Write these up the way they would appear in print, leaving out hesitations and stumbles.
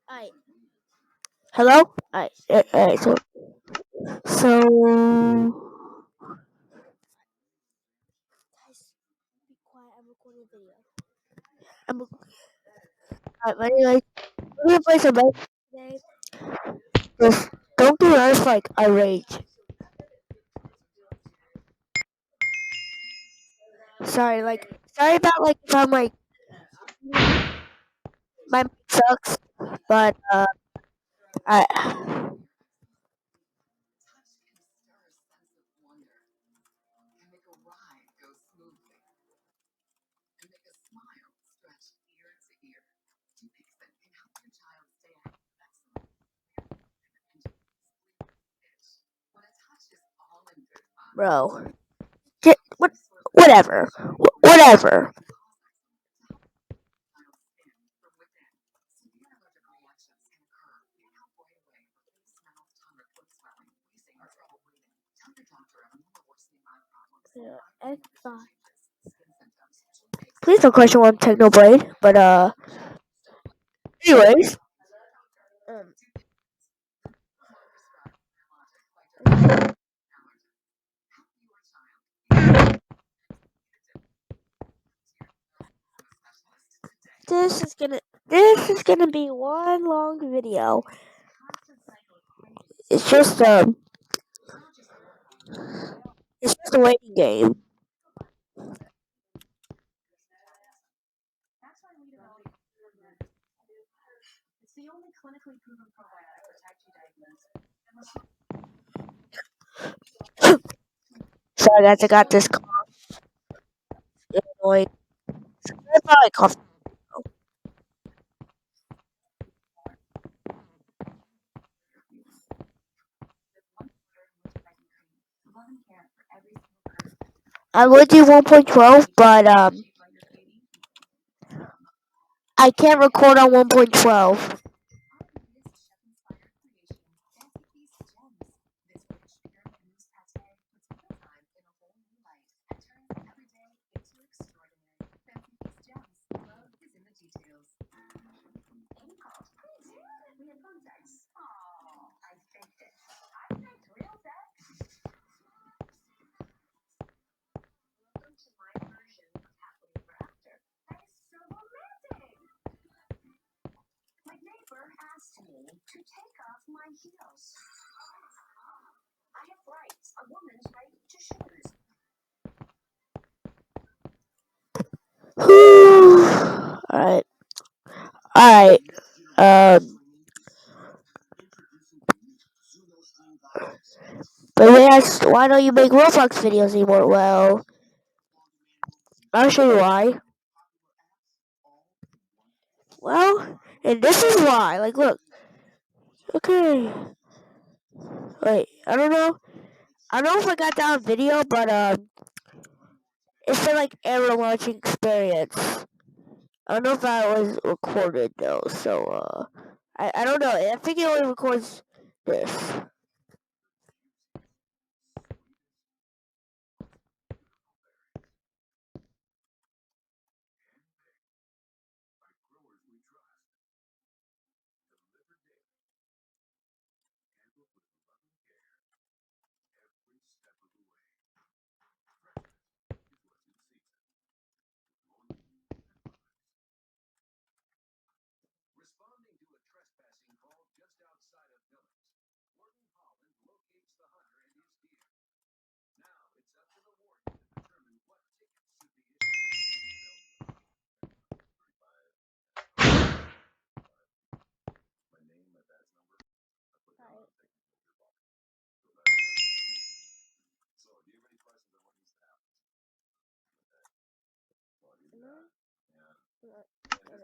Alright. Hello? Alright, so guys, be quiet, I'm recording a video. But anyway, we're gonna play some Bedwars today. Just don't do this like I rage. Sorry about like if I'm like my mic sucks, but I bro. Whatever. Whatever. Yeah, please don't question one Technoblade, but anyways. Um, this is gonna be one long video. It's just it's just a waiting game. Sorry guys, I got this annoying. I probably coughed. I would do 1.12, but I can't record on 1.12. Alright. Alright. Um, but why don't you make Roblox videos anymore? Well, I'll show you why. Well, and this is why. Like, look. Okay. Wait, I don't know. I don't know if I got that on video, but it said like error launching experience. I don't know if that was recorded though, so I don't know. I think it only records this.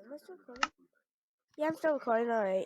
Am I still recording? Yeah, I'm still recording. All right.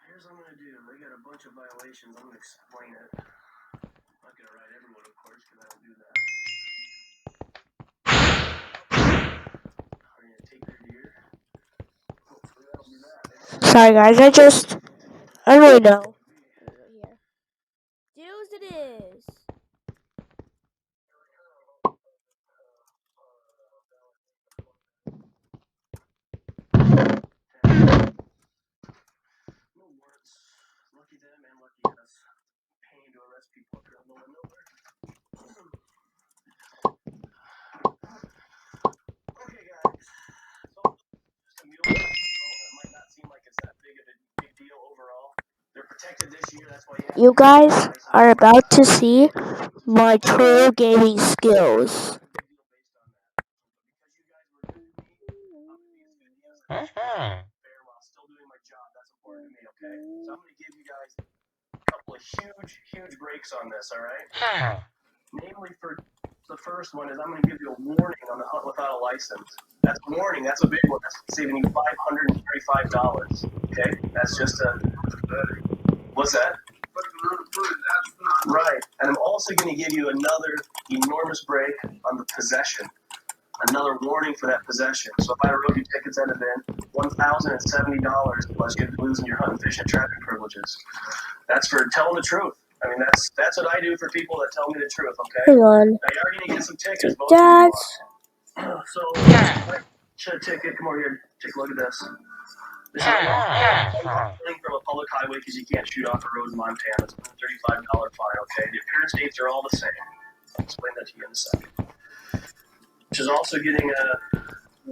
Here's what I'm gonna do. They got a bunch of violations. I'm gonna explain it. I'm not gonna write everyone, of course, because I don't do that. Are you gonna take their deer? Hopefully that'll be that. Sorry, guys. I don't really know. Dudes, it is. No warrants. Lucky them and lucky us. Paying to arrest people up here in the middle of nowhere. Okay, guys. So, just a mule deer. It might not seem like it's that big of a big deal overall. They're protected this year. That's why You guys are about to see my true gaming skills. While still doing my job. That's important to me, okay? So I'm going to give you guys a couple of huge breaks on this, all right? Namely, for the first one is I'm going to give you a warning on the hunt without a license. That's a warning. That's a big one. That's saving you $535. Okay? That's just a... What's that? Right. And I'm also going to give you another enormous break on the possession. Another warning for that possession. So if I wrote you tickets that have been $1,070 plus you're losing your hunting, fishing, traffic privileges. That's for telling the truth. I mean, that's what I do for people that tell me the truth, okay? Hang on. Now, you are going to get some tickets. That's... So, should a ticket, come over here, take a look at this. This is running from a public highway because you can't shoot off the road in Montana. It's a $35 fine, okay? The appearance dates are all the same. I'll explain that to you in a second. Which is also getting a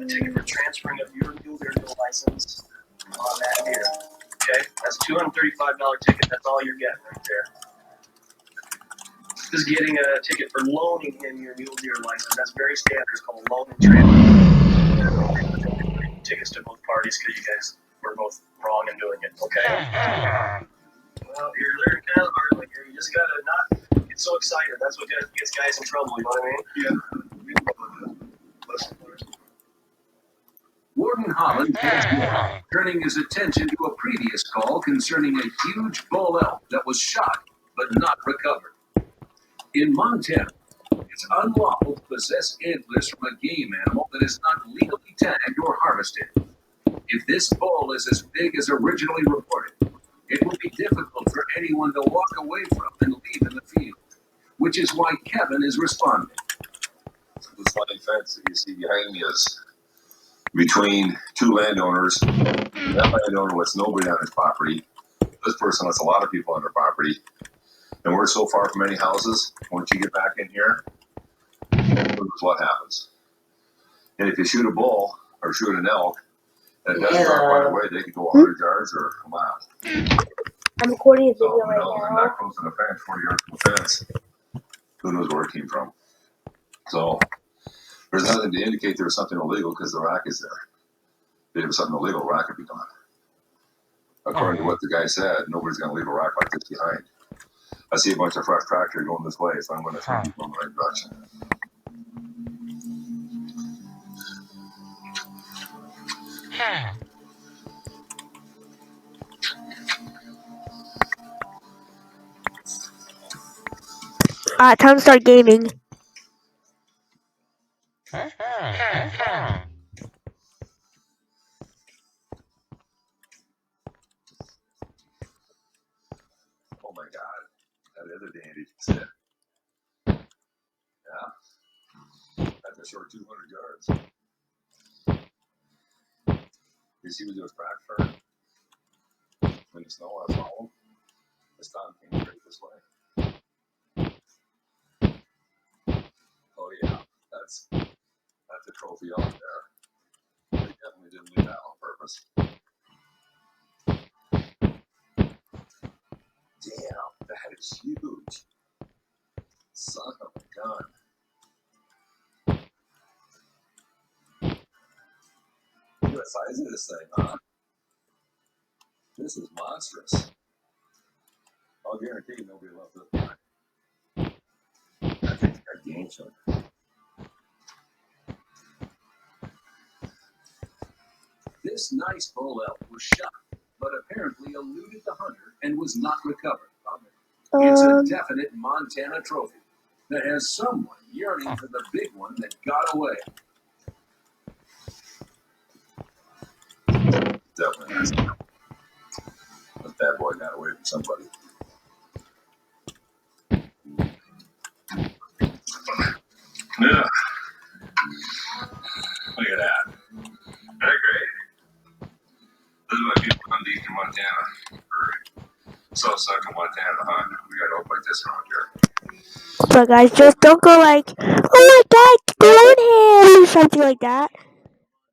ticket for transferring of your mule deer license on that deer. Okay? That's a $235 ticket. That's all you're getting right there. This is getting a ticket for loaning him your mule deer license. That's very standard. It's called loan and transfer. Tickets to both parties because you guys were both wrong in doing it. Okay? Well, you're learning kind of hard. Like, you just gotta not get so excited. That's what gets guys in trouble. You know what I mean? Yeah. Warden Holland turning his attention to a previous call concerning a huge bull elk that was shot but not recovered. In Montana, it's unlawful to possess antlers from a game animal that is not legally tagged or harvested. If this bull is as big as originally reported, it will be difficult for anyone to walk away from and leave in the field, which is why Kevin is responding. This line fence that you see behind me is between two landowners. That landowner lets nobody on his property. This person lets a lot of people on their property. And we're so far from any houses, once you get back in here, this is what happens. And if you shoot a bull or shoot an elk, and it doesn't drive right away, they could go 100 yards or a mile. I'm recording a video right now. They're not close to the fence, 40 yards from the fence. Who knows where it came from? So there's nothing to indicate there was something illegal because the rack is there. If there was something illegal, rack would be gone. According to what the guy said, nobody's going to leave a rack like this behind. I see a bunch of fresh tractor going this way, so I'm going to try to keep going in the right direction. Time to start gaming. Oh my God, that other dandy said, yeah, that's a short 200 yards. You see what those tracks are? When the snow has fallen, the sun came straight this way. Oh yeah, that's a trophy out there. They definitely didn't do that on purpose. Damn, that is huge. Son of a gun. Look at the size of this thing, huh? This is monstrous. I'll guarantee nobody left this behind. That thing's gigantic. answer. This nice bull elk was shot, but apparently eluded the hunter and was not recovered. It's a definite Montana trophy that has someone yearning for the big one that got away. Definitely nice. But that boy got away from somebody. Yeah. Look at that. Very great. This is why people come to Eastern Montana. Or so suck in Montana to hunt. We got elk like this around here. But guys, just don't go like, oh my god, Thornham or something like that.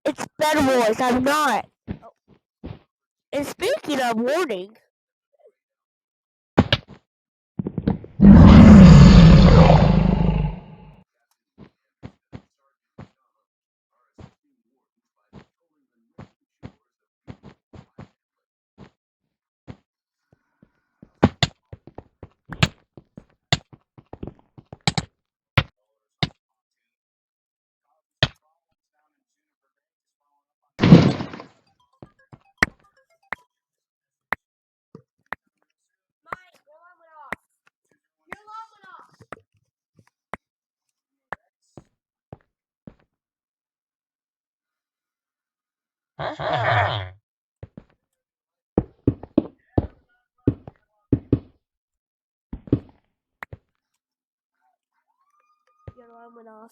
It's bedwars. I'm not. And speaking of warning. Your alarm went off.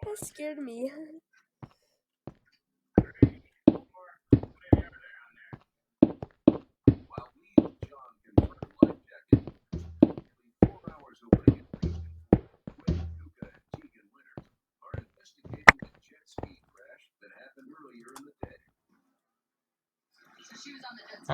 That scared me. While we and John confirm life jacket, nearly 4 hours away in Region 4, Quinn, Kuka, and Tegan Winters are investigating a jet ski crash that happened earlier in the day. So she was on the jet ski.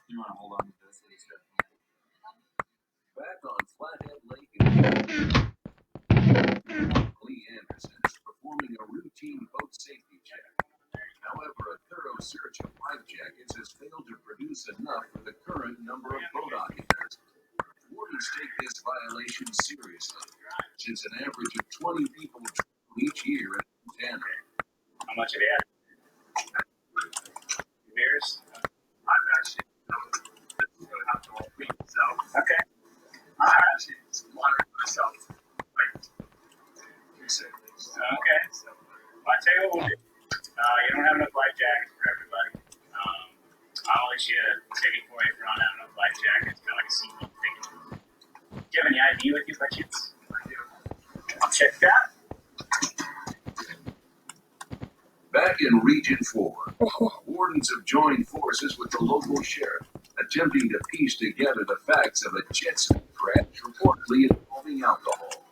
You want to hold on to this? Back on Flathead Lake in Lee Anderson is performing a routine boat safety check. However, a thorough search of life jackets has failed to produce enough for the current number of boat occupants. Wardens take this violation seriously, since an average of 20 people drown each year in Montana. How much have you had? Beers? I've actually really not the whole week, so. Okay. I actually watered myself. Okay. So, I'll tell you what we'll do. You don't have enough life jackets for everybody. I'll issue a ticket for you for not having enough life jackets, kind of like a seafood ticket. Do you have any ID with you by chance? I'll check that. Back in Region 4, wardens have joined forces with the local sheriff, attempting to piece together the facts of a jet ski crash reportedly involving alcohol.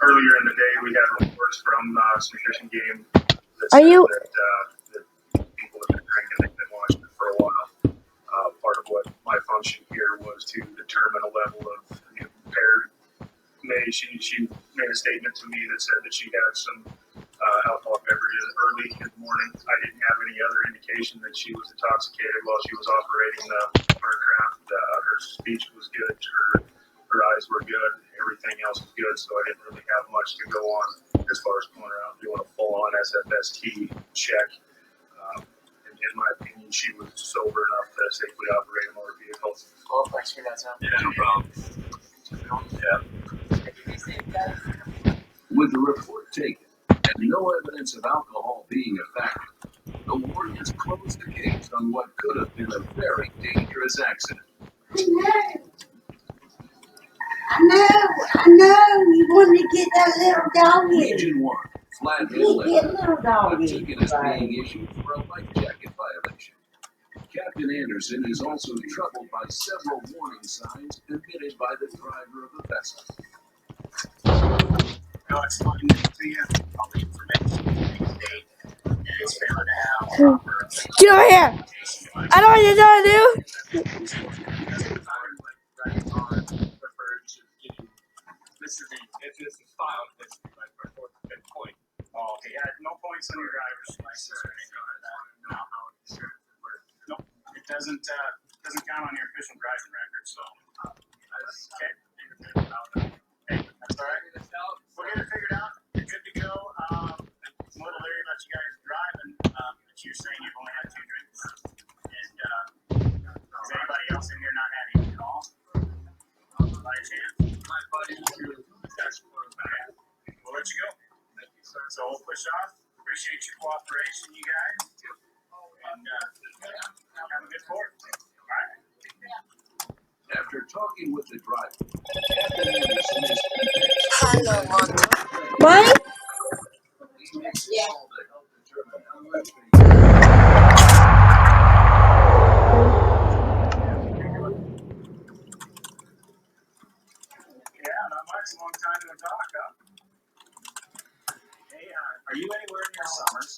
Earlier in the day, we had reports from some fishing game that Are said you- that people have been drinking. They've been watching it for a while. Part of what my function here was to determine a level of impaired. She made a statement to me that said that she had some alcohol beverages early in the morning. I didn't have any other indication that she was intoxicated while she was operating the watercraft. Her speech was good. Her eyes were good. Everything else was good, so I didn't really have much to go on as far as going around doing a full-on SFST check. In my opinion, she was sober enough to safely operate a motor vehicle. Well, thanks for that, Sam. Yeah, no problem. Yeah. With the report taken and no evidence of alcohol being a factor, the Warriors closed the case on what could have been a very dangerous accident. I know. You want to get that little doggy. Region 1, Flathead You Lake, get little a doggy. ticket is being issued for a life jacket violation. Captain Anderson is also troubled by several warning signs emitted by the driver of the vessel. No, it's fine. All the information, today's date, and it's failing to have proper. Get over here! I know what you're trying to do! This is filed. This is my fourth fifth point. Oh, okay. Yeah, no points on your driver's license or anything like that. No. Nope. It doesn't count on your official driving record. So. Okay. Hey, that's all right. We'll get it figured out. You're good to go. I'm a little leery about you guys driving, but you're saying you've only had 2 drinks. And is anybody else in here not had any at all? By chance? My buddy too. We'll let you go. Thank you, sir. So we'll push off. Appreciate your cooperation, you guys. And have a good port. All right. After talking with the driver, Captain Anderson is Mike? he makes a call to help determine how much they Yeah, not much. Long time to talk, huh? Hey, are you anywhere near Summers?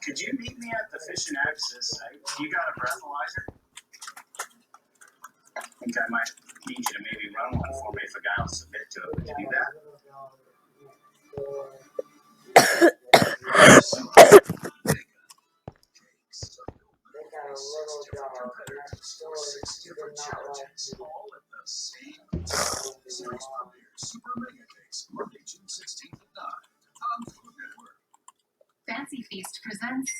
Could you meet me at the Fish and Access site? You got a breathalyzer? I think I might need you to maybe run one for me if a guy will submit to it. Would you do that? Fancy Feast presents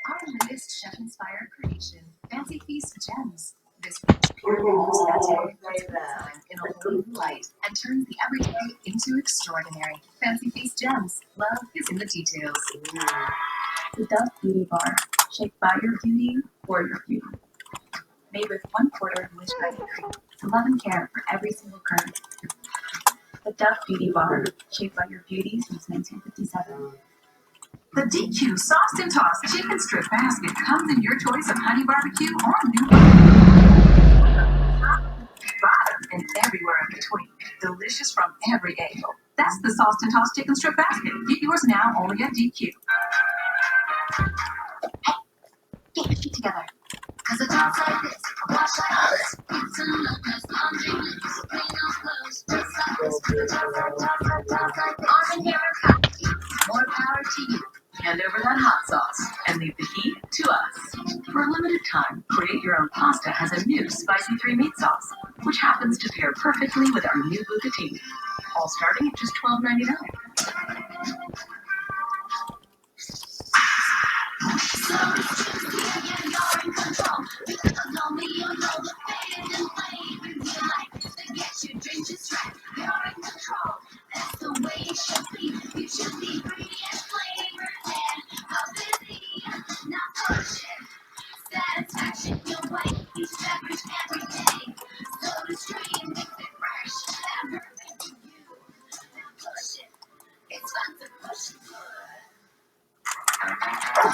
our latest chef-inspired creation, Fancy Feast Gems. This rich, pure satire puts time in a whole new light and turns the everyday into extraordinary. Fancy Feast Gems. Love is in the details. The Dove Beauty Bar, shaped by your beauty for your beauty. Made with 1/4 English icing cream to love and care for every single curve. The Dove Beauty Bar, shaped by your beauty since 1957. The DQ Sauced and Tossed Chicken Strip Basket comes in your choice of honey barbecue or new bottom and everywhere in between. Delicious from every angle. That's the Sauced and Tossed Chicken Strip Basket. Get yours now only at DQ. Hey, get your feet together. Cause a dance like this, a wash like this, it's a lucas, laundry lips, clean no clothes, just like this, like this. Arm & Hammer Coffee, more power to you. Hand over that hot sauce and leave the heat to us. For a limited time, Create Your Own Pasta has a new spicy 3-meat sauce, which happens to pair perfectly with our new bucatini. All starting at just $12.99.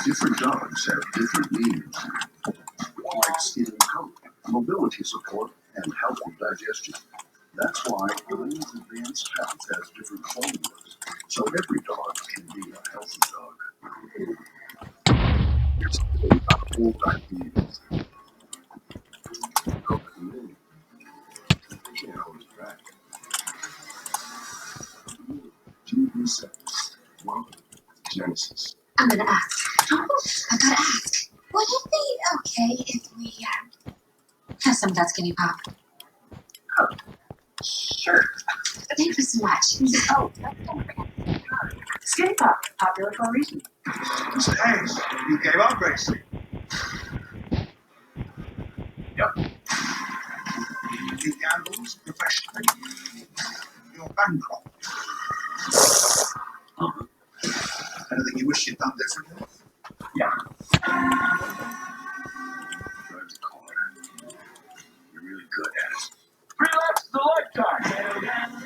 Different dogs have different needs, like skin and coat, mobility support, and healthy digestion. That's why Elaine's Advanced Health has different formulas, so every dog can be a healthy dog. It's about whole diabetes. Dog community. They can't always track. GB7. Welcome to Genesis. I'm gonna ask. I gotta ask. Would it be okay if we have some of that skinny pop? Sure. Thank you so much. Oh, Skinny pop, popular for a reason. Hey, you gave up racing. Yep. You gambled professionally. You're bankrupt. Anything you wish you'd done differently? Yeah. Drive the car. You're really good at it. Relax the lifetime.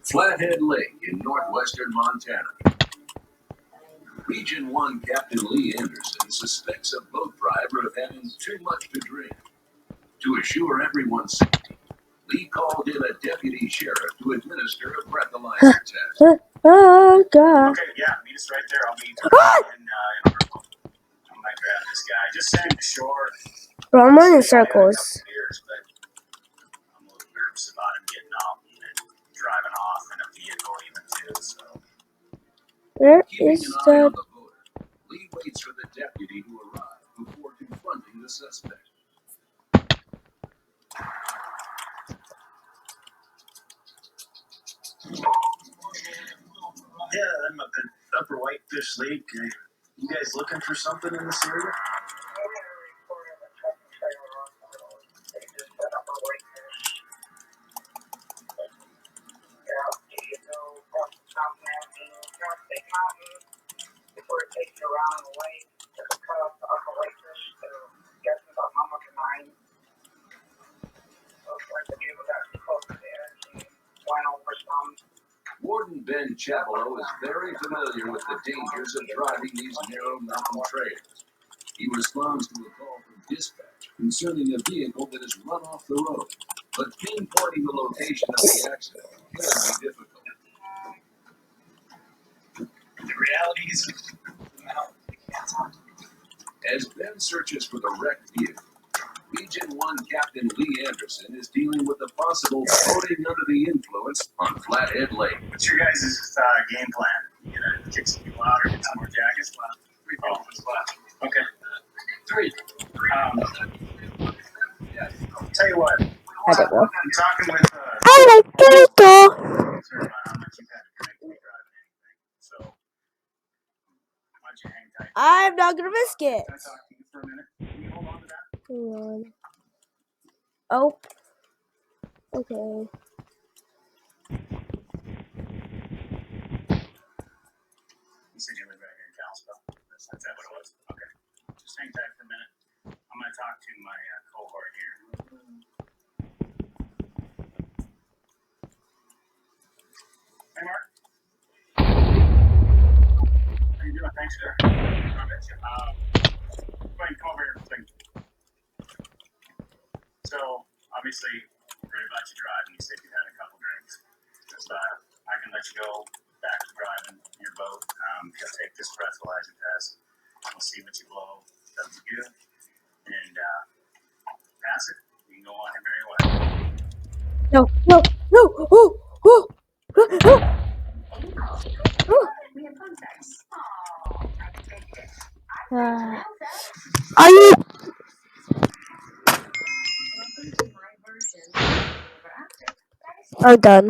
Flathead Lake in northwestern Montana. Region 1 Captain Lee Anderson suspects a boat driver of having too much to drink. To assure everyone's safety, Lee called in a deputy sheriff to administer a breathalyzer test. Oh God. Okay, yeah, meet us right there. I'll meet you in I might grab this guy. Just send him to shore. Bro, I'm running in circles. Years, but I'm a little nervous about him getting out and then driving off in a vehicle even too, so. Where Keeping is an eye the... on the boat, Lee waits for the deputy to arrive before confronting the suspect. Yeah, I'm up in Upper Whitefish Lake. You guys looking for something in this area? Warden Ben Chapello is very familiar with the dangers of driving these narrow mountain trails. He responds to a call from dispatch concerning a vehicle that has run off the road, but pinpointing the location of the accident can be difficult. The reality is, As Ben searches for the wrecked vehicle, Region 1 Captain Lee Anderson is dealing with the possible boating under the influence on Flathead Lake. what's your guys' game plan? You gonna kick some people out or get some more jackets? Okay. 3. Tell you what. I don't know. I'm talking with I like turtle. how much you've had to drink to be driving anything. So why don't you hang tight? I'm not gonna risk it. Can I talk to you for a minute? Can you hold on to that? Hang on. Oh. Okay. You said you live right here in Kalispell. That's that what it was? Okay. Just hang tight for a minute. I'm going to talk to my cohort here. Hey, Mark. How you doing? Thanks, sir. I bet you. Buddy, come over here. So, obviously, we're worried about you driving. You said you had a couple drinks. Just, I can let you go back to driving your boat. You'll take this breathalyzer test. We'll see what you blow. That's good. And pass it. You can go on your merry way. No. No. No. Oh. Oh. Oh. Oh. Are you? I'm done.